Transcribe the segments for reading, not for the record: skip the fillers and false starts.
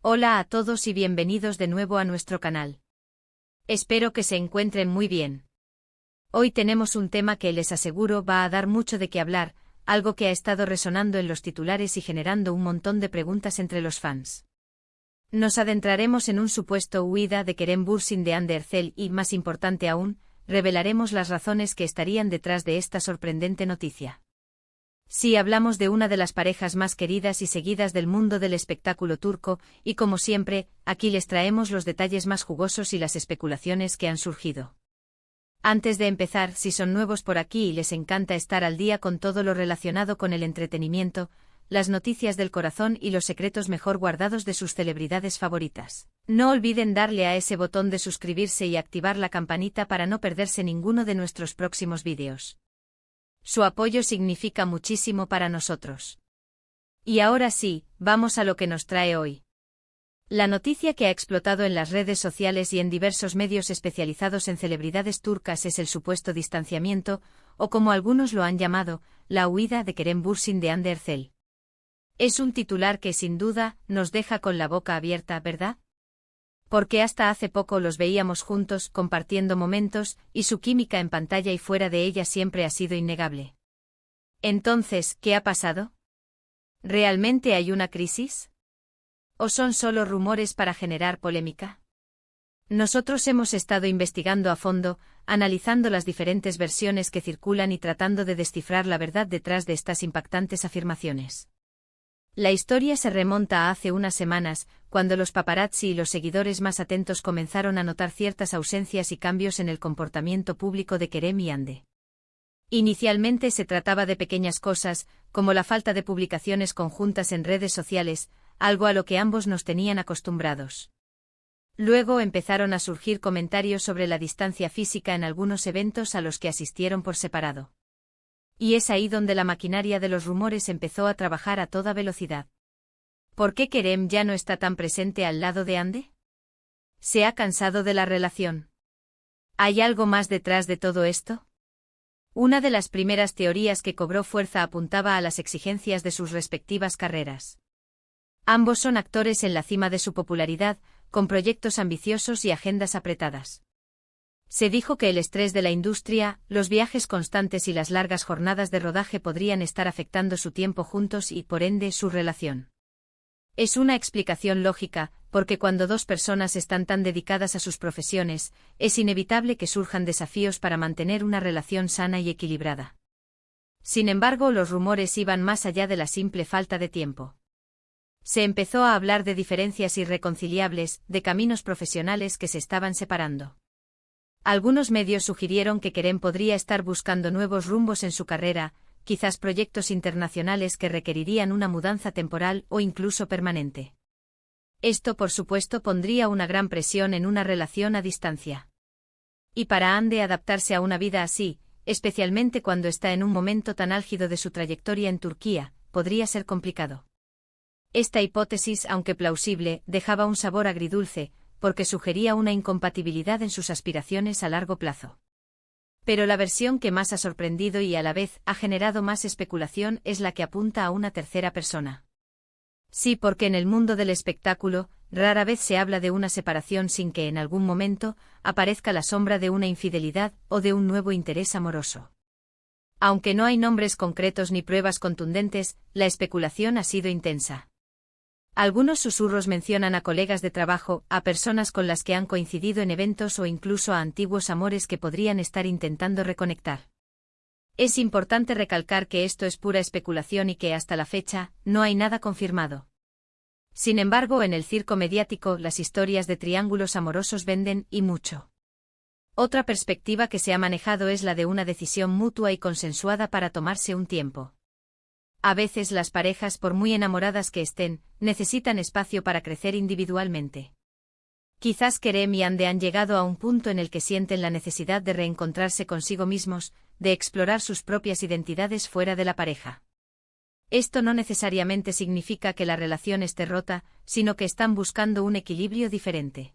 Hola a todos y bienvenidos de nuevo a nuestro canal. Espero que se encuentren muy bien. Hoy tenemos un tema que les aseguro va a dar mucho de qué hablar, algo que ha estado resonando en los titulares y generando un montón de preguntas entre los fans. Nos adentraremos en un supuesto huida de Kerem Bürsin de Hande Erçel y, más importante aún, revelaremos las razones que estarían detrás de esta sorprendente noticia. Sí, hablamos de una de las parejas más queridas y seguidas del mundo del espectáculo turco, y como siempre, aquí les traemos los detalles más jugosos y las especulaciones que han surgido. Antes de empezar, si son nuevos por aquí y les encanta estar al día con todo lo relacionado con el entretenimiento, las noticias del corazón y los secretos mejor guardados de sus celebridades favoritas, no olviden darle a ese botón de suscribirse y activar la campanita para no perderse ninguno de nuestros próximos vídeos. Su apoyo significa muchísimo para nosotros. Y ahora sí, vamos a lo que nos trae hoy. La noticia que ha explotado en las redes sociales y en diversos medios especializados en celebridades turcas es el supuesto distanciamiento, o como algunos lo han llamado, la huida de Kerem Bürsin de Hande Erçel. Es un titular que sin duda nos deja con la boca abierta, ¿verdad? Porque hasta hace poco los veíamos juntos, compartiendo momentos, y su química en pantalla y fuera de ella siempre ha sido innegable. Entonces, ¿qué ha pasado? ¿Realmente hay una crisis? ¿O son solo rumores para generar polémica? Nosotros hemos estado investigando a fondo, analizando las diferentes versiones que circulan y tratando de descifrar la verdad detrás de estas impactantes afirmaciones. La historia se remonta a hace unas semanas, cuando los paparazzi y los seguidores más atentos comenzaron a notar ciertas ausencias y cambios en el comportamiento público de Kerem y Hande. Inicialmente se trataba de pequeñas cosas, como la falta de publicaciones conjuntas en redes sociales, algo a lo que ambos nos tenían acostumbrados. Luego empezaron a surgir comentarios sobre la distancia física en algunos eventos a los que asistieron por separado. Y es ahí donde la maquinaria de los rumores empezó a trabajar a toda velocidad. ¿Por qué Kerem ya no está tan presente al lado de Hande? ¿Se ha cansado de la relación? ¿Hay algo más detrás de todo esto? Una de las primeras teorías que cobró fuerza apuntaba a las exigencias de sus respectivas carreras. Ambos son actores en la cima de su popularidad, con proyectos ambiciosos y agendas apretadas. Se dijo que el estrés de la industria, los viajes constantes y las largas jornadas de rodaje podrían estar afectando su tiempo juntos y, por ende, su relación. Es una explicación lógica, porque cuando dos personas están tan dedicadas a sus profesiones, es inevitable que surjan desafíos para mantener una relación sana y equilibrada. Sin embargo, los rumores iban más allá de la simple falta de tiempo. Se empezó a hablar de diferencias irreconciliables, de caminos profesionales que se estaban separando. Algunos medios sugirieron que Kerem podría estar buscando nuevos rumbos en su carrera, quizás proyectos internacionales que requerirían una mudanza temporal o incluso permanente. Esto, por supuesto, pondría una gran presión en una relación a distancia. Y para Hande adaptarse a una vida así, especialmente cuando está en un momento tan álgido de su trayectoria en Turquía, podría ser complicado. Esta hipótesis, aunque plausible, dejaba un sabor agridulce, porque sugería una incompatibilidad en sus aspiraciones a largo plazo. Pero la versión que más ha sorprendido y a la vez ha generado más especulación es la que apunta a una tercera persona. Sí, porque en el mundo del espectáculo, rara vez se habla de una separación sin que en algún momento aparezca la sombra de una infidelidad o de un nuevo interés amoroso. Aunque no hay nombres concretos ni pruebas contundentes, la especulación ha sido intensa. Algunos susurros mencionan a colegas de trabajo, a personas con las que han coincidido en eventos o incluso a antiguos amores que podrían estar intentando reconectar. Es importante recalcar que esto es pura especulación y que hasta la fecha no hay nada confirmado. Sin embargo, en el circo mediático las historias de triángulos amorosos venden y mucho. Otra perspectiva que se ha manejado es la de una decisión mutua y consensuada para tomarse un tiempo. A veces las parejas, por muy enamoradas que estén, necesitan espacio para crecer individualmente. Quizás Kerem y Hande han llegado a un punto en el que sienten la necesidad de reencontrarse consigo mismos, de explorar sus propias identidades fuera de la pareja. Esto no necesariamente significa que la relación esté rota, sino que están buscando un equilibrio diferente.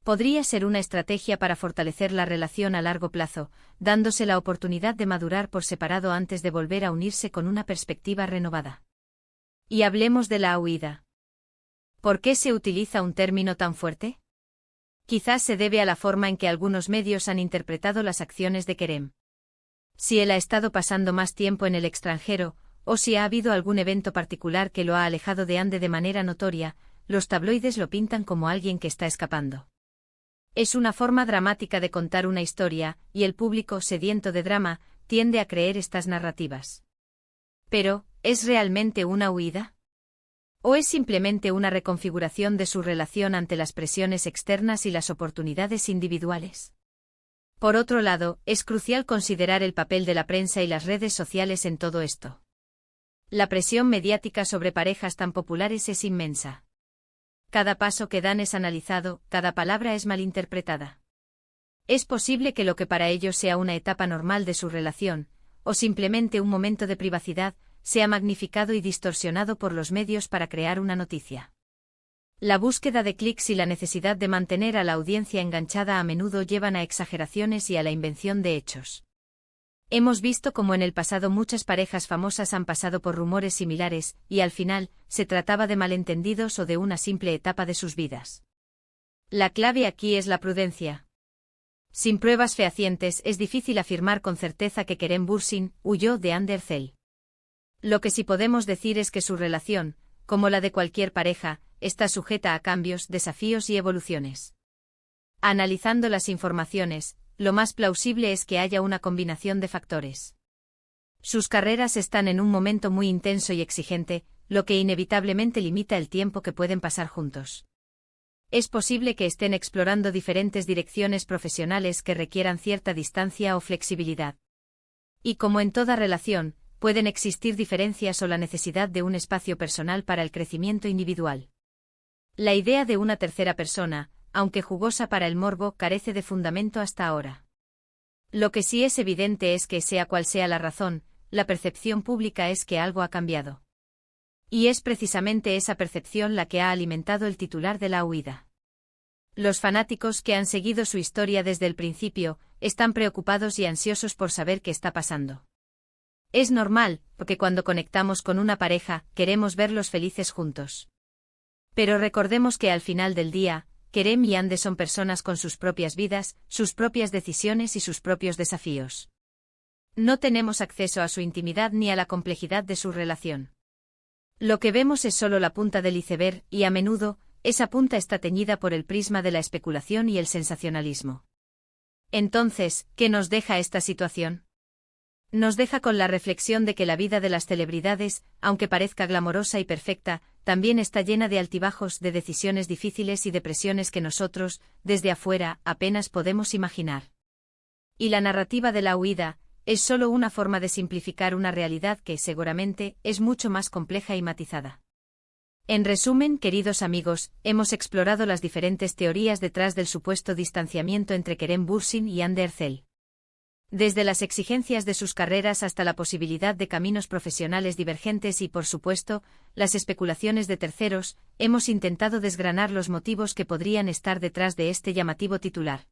Podría ser una estrategia para fortalecer la relación a largo plazo, dándose la oportunidad de madurar por separado antes de volver a unirse con una perspectiva renovada. Y hablemos de la huida. ¿Por qué se utiliza un término tan fuerte? Quizás se debe a la forma en que algunos medios han interpretado las acciones de Kerem. Si él ha estado pasando más tiempo en el extranjero, o si ha habido algún evento particular que lo ha alejado de Ande de manera notoria, los tabloides lo pintan como alguien que está escapando. Es una forma dramática de contar una historia, y el público, sediento de drama, tiende a creer estas narrativas. Pero, ¿es realmente una huida? ¿O es simplemente una reconfiguración de su relación ante las presiones externas y las oportunidades individuales? Por otro lado, es crucial considerar el papel de la prensa y las redes sociales en todo esto. La presión mediática sobre parejas tan populares es inmensa. Cada paso que dan es analizado, cada palabra es malinterpretada. Es posible que lo que para ellos sea una etapa normal de su relación, o simplemente un momento de privacidad, sea magnificado y distorsionado por los medios para crear una noticia. La búsqueda de clics y la necesidad de mantener a la audiencia enganchada a menudo llevan a exageraciones y a la invención de hechos. Hemos visto cómo en el pasado muchas parejas famosas han pasado por rumores similares, y al final, se trataba de malentendidos o de una simple etapa de sus vidas. La clave aquí es la prudencia. Sin pruebas fehacientes es difícil afirmar con certeza que Kerem Bürsin huyó de Hande Erçel. Lo que sí podemos decir es que su relación, como la de cualquier pareja, está sujeta a cambios, desafíos y evoluciones. Analizando las informaciones, lo más plausible es que haya una combinación de factores. Sus carreras están en un momento muy intenso y exigente, lo que inevitablemente limita el tiempo que pueden pasar juntos. Es posible que estén explorando diferentes direcciones profesionales que requieran cierta distancia o flexibilidad. Y como en toda relación, pueden existir diferencias o la necesidad de un espacio personal para el crecimiento individual. La idea de una tercera persona, aunque jugosa para el morbo, carece de fundamento hasta ahora. Lo que sí es evidente es que, sea cual sea la razón, la percepción pública es que algo ha cambiado. Y es precisamente esa percepción la que ha alimentado el titular de la huida. Los fanáticos que han seguido su historia desde el principio, están preocupados y ansiosos por saber qué está pasando. Es normal, porque cuando conectamos con una pareja, queremos verlos felices juntos. Pero recordemos que al final del día, Kerem y Hande son personas con sus propias vidas, sus propias decisiones y sus propios desafíos. No tenemos acceso a su intimidad ni a la complejidad de su relación. Lo que vemos es solo la punta del iceberg, y a menudo, esa punta está teñida por el prisma de la especulación y el sensacionalismo. Entonces, ¿qué nos deja esta situación? Nos deja con la reflexión de que la vida de las celebridades, aunque parezca glamorosa y perfecta, también está llena de altibajos, de decisiones difíciles y de presiones que nosotros, desde afuera, apenas podemos imaginar. Y la narrativa de la huida es solo una forma de simplificar una realidad que, seguramente, es mucho más compleja y matizada. En resumen, queridos amigos, hemos explorado las diferentes teorías detrás del supuesto distanciamiento entre Kerem Bürsin y Hande Erçel. Desde las exigencias de sus carreras hasta la posibilidad de caminos profesionales divergentes y, por supuesto, las especulaciones de terceros, hemos intentado desgranar los motivos que podrían estar detrás de este llamativo titular.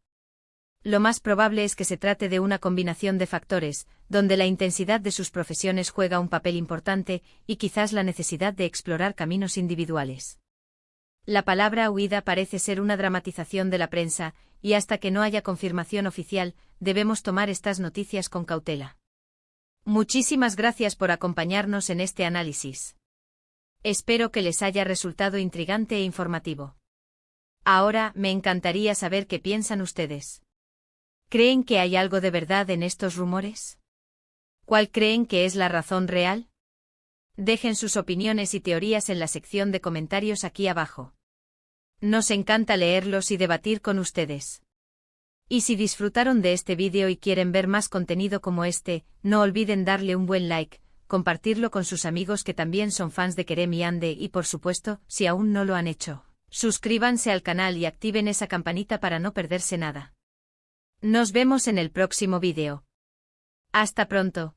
Lo más probable es que se trate de una combinación de factores, donde la intensidad de sus profesiones juega un papel importante, y quizás la necesidad de explorar caminos individuales. La palabra huida parece ser una dramatización de la prensa, y hasta que no haya confirmación oficial, debemos tomar estas noticias con cautela. Muchísimas gracias por acompañarnos en este análisis. Espero que les haya resultado intrigante e informativo. Ahora, me encantaría saber qué piensan ustedes. ¿Creen que hay algo de verdad en estos rumores? ¿Cuál creen que es la razón real? Dejen sus opiniones y teorías en la sección de comentarios aquí abajo. Nos encanta leerlos y debatir con ustedes. Y si disfrutaron de este vídeo y quieren ver más contenido como este, no olviden darle un buen like, compartirlo con sus amigos que también son fans de Kerem y Hande y, por supuesto, si aún no lo han hecho, suscríbanse al canal y activen esa campanita para no perderse nada. Nos vemos en el próximo vídeo. Hasta pronto.